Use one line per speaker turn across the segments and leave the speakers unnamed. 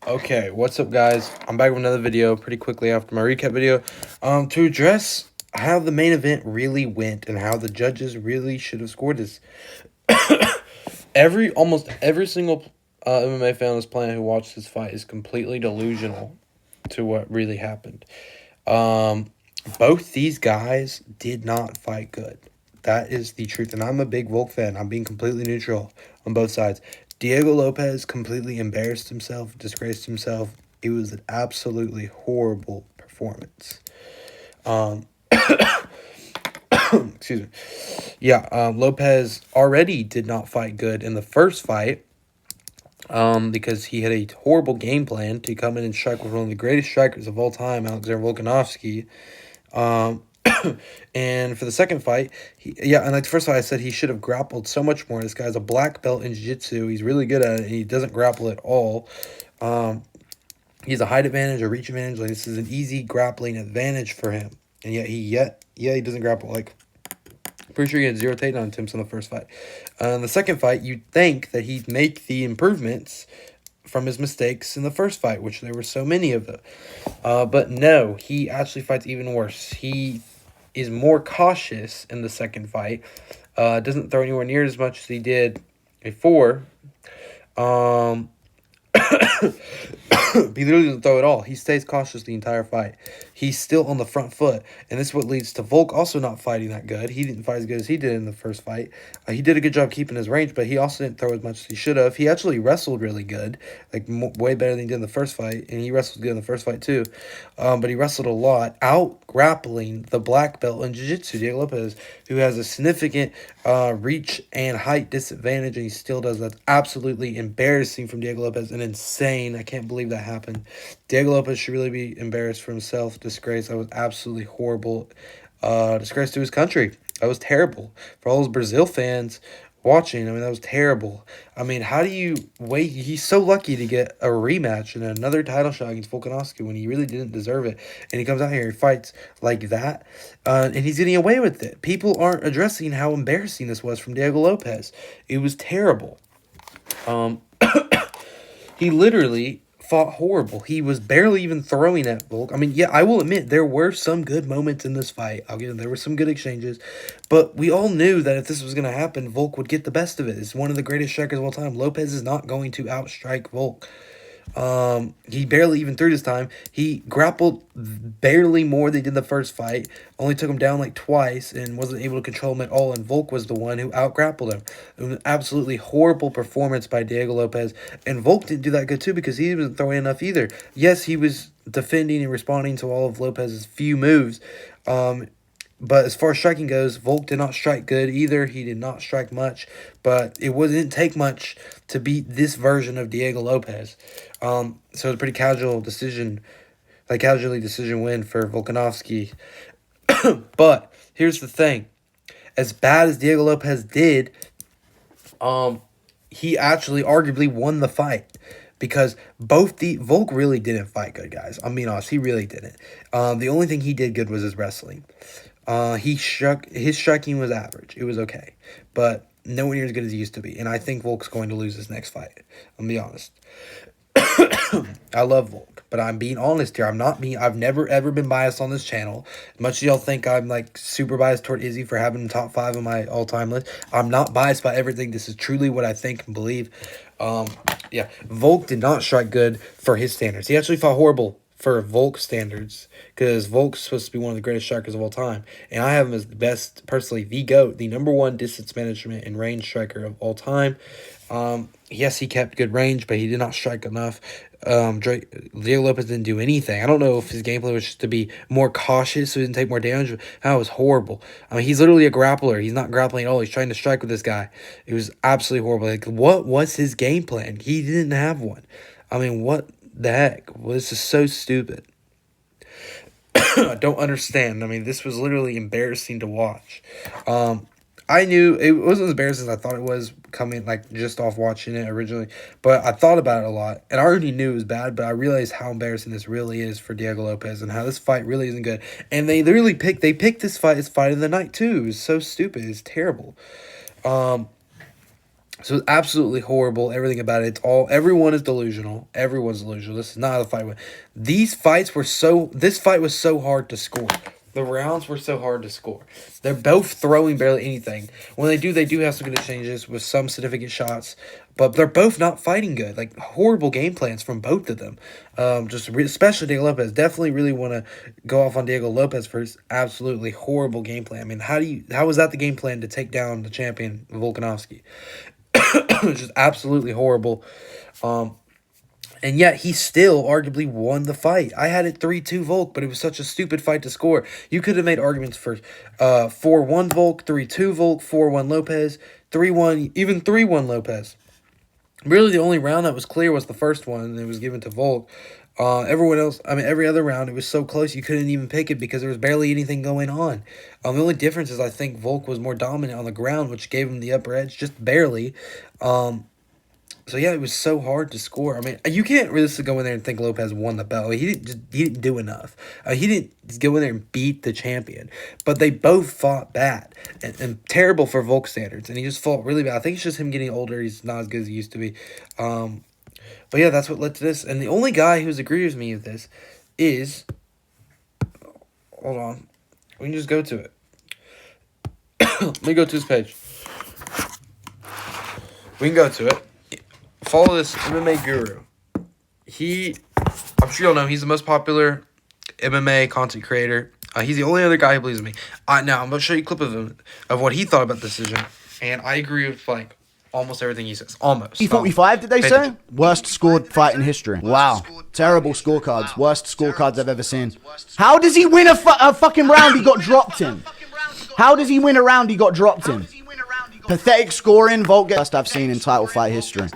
Okay, what's up, guys? I'm back with another video pretty quickly after my recap video to address how the main event really went and how the judges really should have scored this. Almost every single MMA fan on this planet who watched this fight is completely delusional to what really happened. Both these guys did not fight good. That is the truth, and I'm a big Volk fan. I'm being completely neutral on both sides. Diego Lopes completely embarrassed himself, disgraced himself. It was an absolutely horrible performance. Excuse me. Yeah, Lopes already did not fight good in the first fight because he had a horrible game plan to come in and strike with one of the greatest strikers of all time, Alexander Volkanovski. And for the second fight, and like the first fight, I said he should have grappled so much more. This guy's a black belt in jiu-jitsu. He's really good at it, and he doesn't grapple at all. He's a height advantage, a reach advantage. Like, this is an easy grappling advantage for him, and yet he doesn't grapple. Like, pretty sure he had 0 takedown attempts in the first fight. In the second fight, you'd think that he'd make the improvements from his mistakes in the first fight, which there were so many of them. But no, he actually fights even worse. He is more cautious in the second fight. Doesn't throw anywhere near as much as he did before. He literally doesn't throw at all. He stays cautious the entire fight. He's still on the front foot, and this is what leads to Volk also not fighting that good. He didn't fight as good as he did in the first fight. He did a good job keeping his range, but he also didn't throw as much as he should have. He actually wrestled really good, like way better than he did in the first fight, and he wrestled good in the first fight too. But he wrestled a lot, out grappling the black belt in jiu-jitsu, Diego Lopes, who has a significant reach and height disadvantage, and he still does. That's absolutely embarrassing from Diego Lopes and insane. I can't believe that happened. Diego Lopes should really be embarrassed for himself. Disgrace. That was absolutely horrible. Disgrace to his country. That was terrible. For all those Brazil fans watching, I mean, that was terrible. I mean, how do you wait? He's so lucky to get a rematch and another title shot against Volkanovski when he really didn't deserve it. And he comes out here and fights like that, and he's getting away with it. People aren't addressing how embarrassing this was from Diego Lopes. It was terrible. He literally fought horrible. He was barely even throwing at Volk. I mean, yeah, I will admit there were some good moments in this fight. There were some good exchanges, but we all knew that if this was going to happen, Volk would get the best of it. It's one of the greatest strikers of all time. Lopes is not going to outstrike Volk. He barely even threw this time. He grappled barely more than he did the first fight. Only took him down like twice and wasn't able to control him at all. And Volk was the one who out-grappled him. It was an absolutely horrible performance by Diego Lopes. And Volk didn't do that good too because he wasn't throwing enough either. Yes, he was defending and responding to all of Lopez's few moves. But as far as striking goes, Volk did not strike good either. He did not strike much, but it didn't take much to beat this version of Diego Lopes. So it was a pretty casually decision win for Volkanovski. But here's the thing: as bad as Diego Lopes did, he actually arguably won the fight. Because Volk really didn't fight good, guys. I'm being honest, he really didn't. The only thing he did good was his wrestling. His striking was average. It was okay, but nowhere near as good as he used to be. And I think Volk's going to lose his next fight. I'm be honest. I love Volk, but I'm being honest here. I've never ever been biased on this channel. As much as y'all think I'm like super biased toward Izzy for having him top 5 on my all-time list, I'm not biased by everything. This is truly what I think and believe. Yeah, Volk did not strike good for his standards. He actually fought horrible for Volk standards because Volk's supposed to be one of the greatest strikers of all time. And I have him as the best, personally, the GOAT, the #1 distance management and range striker of all time. Yes, he kept good range, but he did not strike enough. Diego Lopes didn't do anything. I don't know if his gameplay was just to be more cautious so he didn't take more damage, but that was horrible. I mean, he's literally a grappler. He's not grappling at all. He's trying to strike with this guy. It was absolutely horrible. Like, what was his game plan? He didn't have one. I mean, what the heck? Well, this is so stupid. I don't understand. I mean, this was literally embarrassing to watch. I knew it wasn't as embarrassing as I thought it was coming, like, just off watching it originally. But I thought about it a lot. And I already knew it was bad, but I realized how embarrassing this really is for Diego Lopes and how this fight really isn't good. And they literally picked this fight as fight of the night, too. It was so stupid. It's terrible. So it's absolutely horrible. Everything about it. Everyone is delusional. Everyone's delusional. This is not how the fight went. This fight was so hard to score. The rounds were so hard to score. They're both throwing barely anything. When they do have some good exchanges with some significant shots, but they're both not fighting good. Like horrible game plans from both of them. Especially Diego Lopez. Definitely really want to go off on Diego Lopez for his absolutely horrible game plan. I mean, how was that the game plan to take down the champion Volkanovski? It's just absolutely horrible. And yet he still arguably won the fight. I had it 3-2 Volk, but it was such a stupid fight to score. You could have made arguments for 4-1 Volk, 3-2 Volk, 4-1 Lopez, 3-1, even 3-1 Lopez. Really, the only round that was clear was the first one, and it was given to Volk. Everyone else, I mean, every other round, it was so close you couldn't even pick it because there was barely anything going on. The only difference is I think Volk was more dominant on the ground, which gave him the upper edge, just barely. So yeah, it was so hard to score. I mean, you can't really go in there and think Lopez won the belt. He didn't do enough. He didn't go in there and beat the champion. But they both fought bad and terrible for Volk standards, and he just fought really bad. I think it's just him getting older. He's not as good as he used to be. But yeah, that's what led to this. And the only guy who's agreed with me with this is, hold on, we can just go to it. Let me go to his page. We can go to it. Follow this MMA Guru. I'm sure you'll know, he's the most popular MMA content creator. He's the only other guy who believes in me. Now, I'm going to show you a clip of him, of what he thought about the decision. And I agree with, like, almost everything he says. Almost.
E45, did they say? Worst scored fight in history. Wow. Terrible scorecards. Worst scorecards I've ever seen. How does he win a fucking round he got dropped in? How does he win a round he got dropped in? Pathetic scoring. Volk best I've seen in title fight history.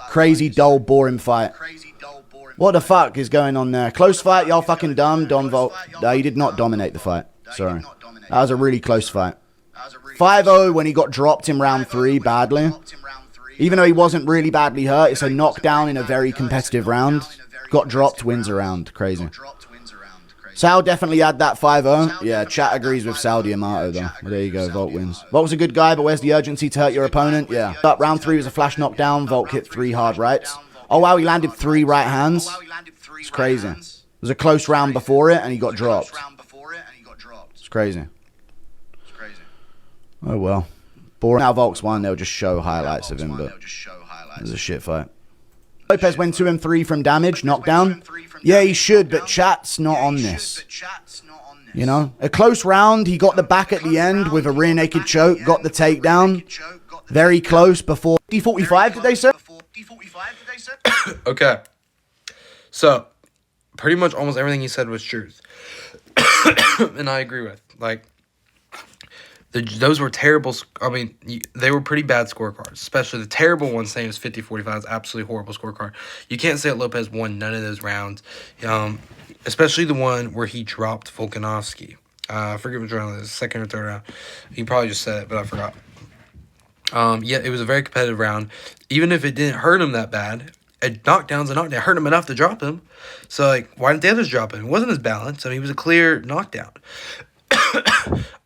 Crazy, dull, boring fight. What the fuck is going on there? Close fight, y'all fucking dumb. Don Volk. No, he did not dominate the fight. Sorry. That was a really close fight. 5-0 when he got dropped in round 3 badly. Even though he wasn't really badly hurt, it's a knockdown in a very competitive round. Got dropped, wins a round. Crazy. Sal definitely had that 5-0. Yeah, chat agrees with Saudi Amato though. Well, there you go, Volk wins. Volk was a good guy, but where's the urgency to hurt your opponent? Yeah. But round 3 was a flash knockdown. Volk hit 3 hard rights. Oh wow, he landed 3 right hands. It's crazy. It was a close round before it, and he got dropped. It's crazy. Oh well. Boring. Now Volk's won, they'll just show highlights of him, but it was a shit fight. Lopez went 2-3 from damage, knockdown. Yeah, he should, but chat's not on this. You know? A close round, he got the back at the end with a rear naked choke, got the takedown. Very close before. D45, did they say?
Okay. So, pretty much almost everything he said was truth. And I agree with. Like, those were terrible. I mean, they were pretty bad scorecards. Especially the terrible one saying it was 50-45 is absolutely horrible scorecard. You can't say that Lopez won none of those rounds. Especially the one where he dropped Volkanovski. I forget which round it is, second or third round. He probably just said it, but I forgot. Yeah, it was a very competitive round. Even if it didn't hurt him that bad, a knockdown's a knockdown. It hurt him enough to drop him. So, like, why didn't the others drop him? It wasn't his balance. I mean, it was a clear knockdown.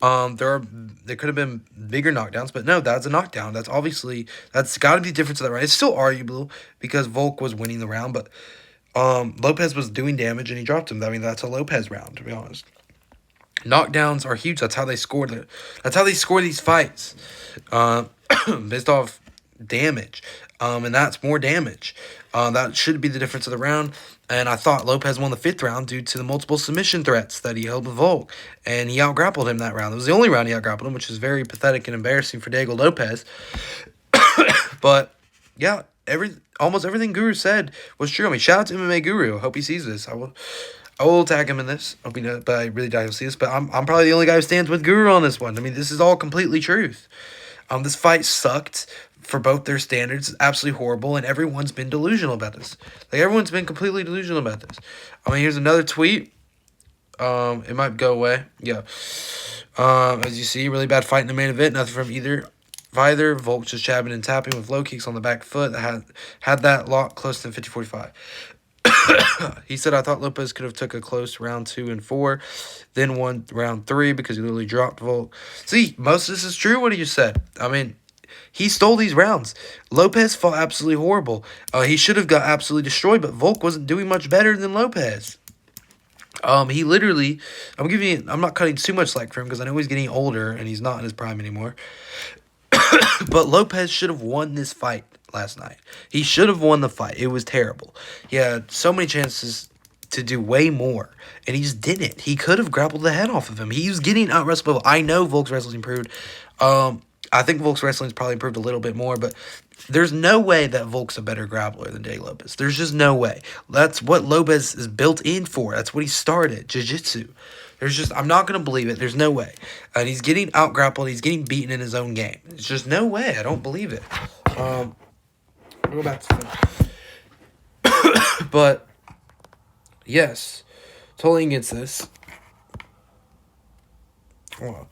There could have been bigger knockdowns, but no, that's a knockdown. That's got to be the difference of that round. It's still arguable because Volk was winning the round, but Lopez was doing damage and he dropped him. I mean, that's a Lopez round, to be honest. Knockdowns are huge. That's how they score these fights, based off damage, and that's more damage. That should be the difference of the round. And I thought Lopez won the 5th round due to the multiple submission threats that he held with Volk. And he out-grappled him that round. It was the only round he out-grappled him, which is very pathetic and embarrassing for Diego Lopez. But, yeah, almost everything Guru said was true. I mean, shout out to MMA Guru. I hope he sees this. I will tag him in this. But I really doubt he'll see this. But I'm probably the only guy who stands with Guru on this one. I mean, this is all completely truth. This fight sucked for both their standards. It's absolutely horrible, and everyone's been delusional about this. Like, everyone's been completely delusional about this. I mean, here's another tweet. It might go away. Yeah. As you see, really bad fight in the main event. Nothing from either. Volk just jabbing and tapping with low kicks on the back foot that had that lock close to 50-45. He said, I thought Lopez could have took a close round 2 and 4, then won round 3 because he literally dropped Volk. See, most of this is true what he just said. I mean, He stole these rounds. Lopes fought absolutely horrible. He should have got absolutely destroyed, but Volk wasn't doing much better than Lopes. He literally, I'm not cutting too much slack for him because I know he's getting older and he's not in his prime anymore. But Lopes should have won this fight last night. He should have won the fight. It was terrible. He had so many chances to do way more, and he just didn't. He could have grappled the head off of him. He was getting out-wrestled. I know Volk's wrestling improved. I think Volk's wrestling's probably improved a little bit more, but there's no way that Volk's a better grappler than Diego Lopes. There's just no way. That's what Lopes is built in for. That's what he started, jiu-jitsu. I'm not going to believe it. There's no way. And he's getting out-grappled. He's getting beaten in his own game. It's just no way. I don't believe it. I'll go back to the But, yes, totally against this. Hold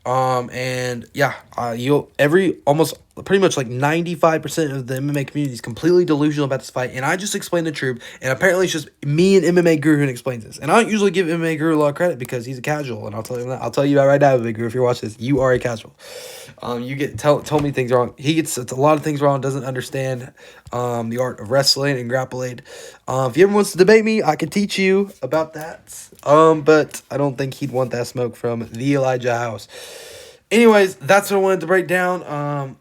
on. And yeah, almost pretty much like 95% of the MMA community is completely delusional about this fight. And I just explained the truth. And apparently it's just me and MMA Guru who explains this. And I don't usually give MMA Guru a lot of credit because he's a casual. And I'll tell you that. I'll tell you that right now, MMA Guru, if you're watching this, you are a casual. Told me things wrong. He gets a lot of things wrong, doesn't understand the art of wrestling and grappling. If he ever wants to debate me, I can teach you about that. But I don't think he'd want that smoke from the Elijah House. Anyways, that's what I wanted to break down.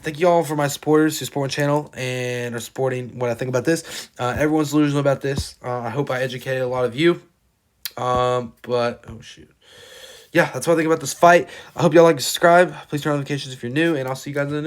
Thank you all for my supporters who support my channel and are supporting what I think about this. Everyone's delusional about this. I hope I educated a lot of you. But, oh shoot. Yeah, that's what I think about this fight. I hope y'all like to subscribe. Please turn on notifications if you're new, and I'll see you guys in the next